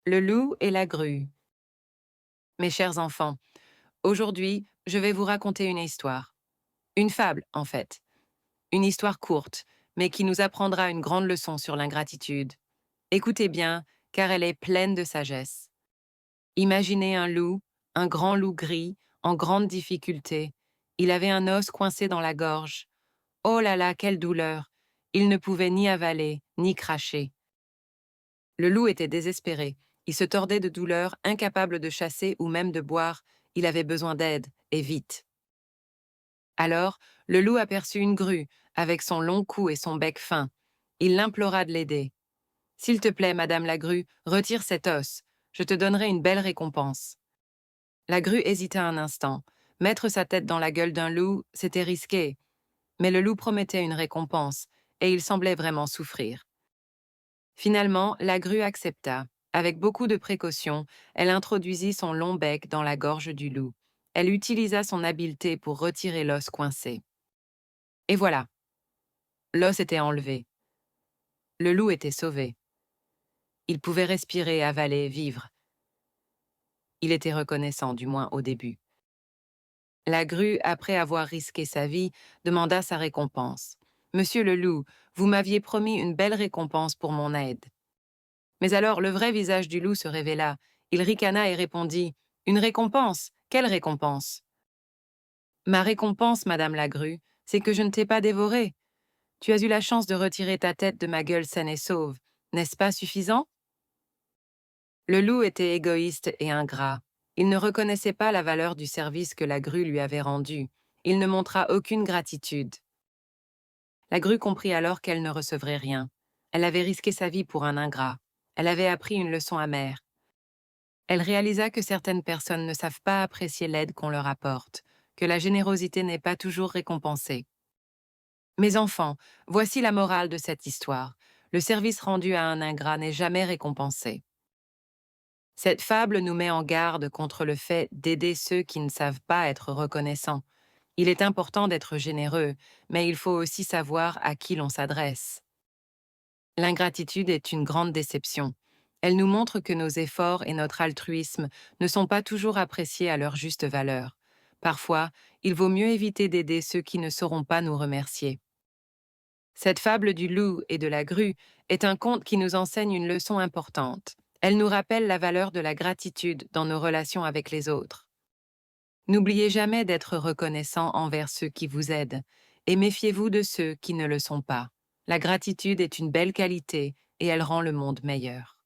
Le loup et la grue. Mes chers enfants, aujourd'hui, je vais vous raconter une histoire. Une fable, en fait. Une histoire courte, mais qui nous apprendra une grande leçon sur l'ingratitude. Écoutez bien, car elle est pleine de sagesse. Imaginez un grand loup gris, en grande difficulté. Il avait un os coincé dans la gorge. Oh là là, quelle douleur! Il ne pouvait ni avaler, ni cracher. Le loup était désespéré. Il se tordait de douleur, incapable de chasser ou même de boire. Il avait besoin d'aide, et vite. Alors, le loup aperçut une grue, avec son long cou et son bec fin. Il l'implora de l'aider. S'il te plaît, Madame la grue, retire cet os. Je te donnerai une belle récompense. La grue hésita un instant. Mettre sa tête dans la gueule d'un loup, c'était risqué. Mais le loup promettait une récompense, et il semblait vraiment souffrir. Finalement, la grue accepta. Avec beaucoup de précaution, elle introduisit son long bec dans la gorge du loup. Elle utilisa son habileté pour retirer l'os coincé. Et voilà, l'os était enlevé. Le loup était sauvé. Il pouvait respirer, avaler, vivre. Il était reconnaissant, du moins au début. La grue, après avoir risqué sa vie, demanda sa récompense. Monsieur le loup, vous m'aviez promis une belle récompense pour mon aide. Mais alors le vrai visage du loup se révéla. Il ricana et répondit: Une récompense? Quelle récompense? Ma récompense, Madame la grue, c'est que je ne t'ai pas dévorée. Tu as eu la chance de retirer ta tête de ma gueule saine et sauve. N'est-ce pas suffisant? Le loup était égoïste et ingrat. Il ne reconnaissait pas la valeur du service que la grue lui avait rendu. Il ne montra aucune gratitude. La grue comprit alors qu'elle ne recevrait rien. Elle avait risqué sa vie pour un ingrat. Elle avait appris une leçon amère. Elle réalisa que certaines personnes ne savent pas apprécier l'aide qu'on leur apporte, que la générosité n'est pas toujours récompensée. Mes enfants, voici la morale de cette histoire. Le service rendu à un ingrat n'est jamais récompensé. Cette fable nous met en garde contre le fait d'aider ceux qui ne savent pas être reconnaissants. Il est important d'être généreux, mais il faut aussi savoir à qui l'on s'adresse. L'ingratitude est une grande déception. Elle nous montre que nos efforts et notre altruisme ne sont pas toujours appréciés à leur juste valeur. Parfois, il vaut mieux éviter d'aider ceux qui ne sauront pas nous remercier. Cette fable du loup et de la grue est un conte qui nous enseigne une leçon importante. Elle nous rappelle la valeur de la gratitude dans nos relations avec les autres. N'oubliez jamais d'être reconnaissant envers ceux qui vous aident et méfiez-vous de ceux qui ne le sont pas. La gratitude est une belle qualité et elle rend le monde meilleur.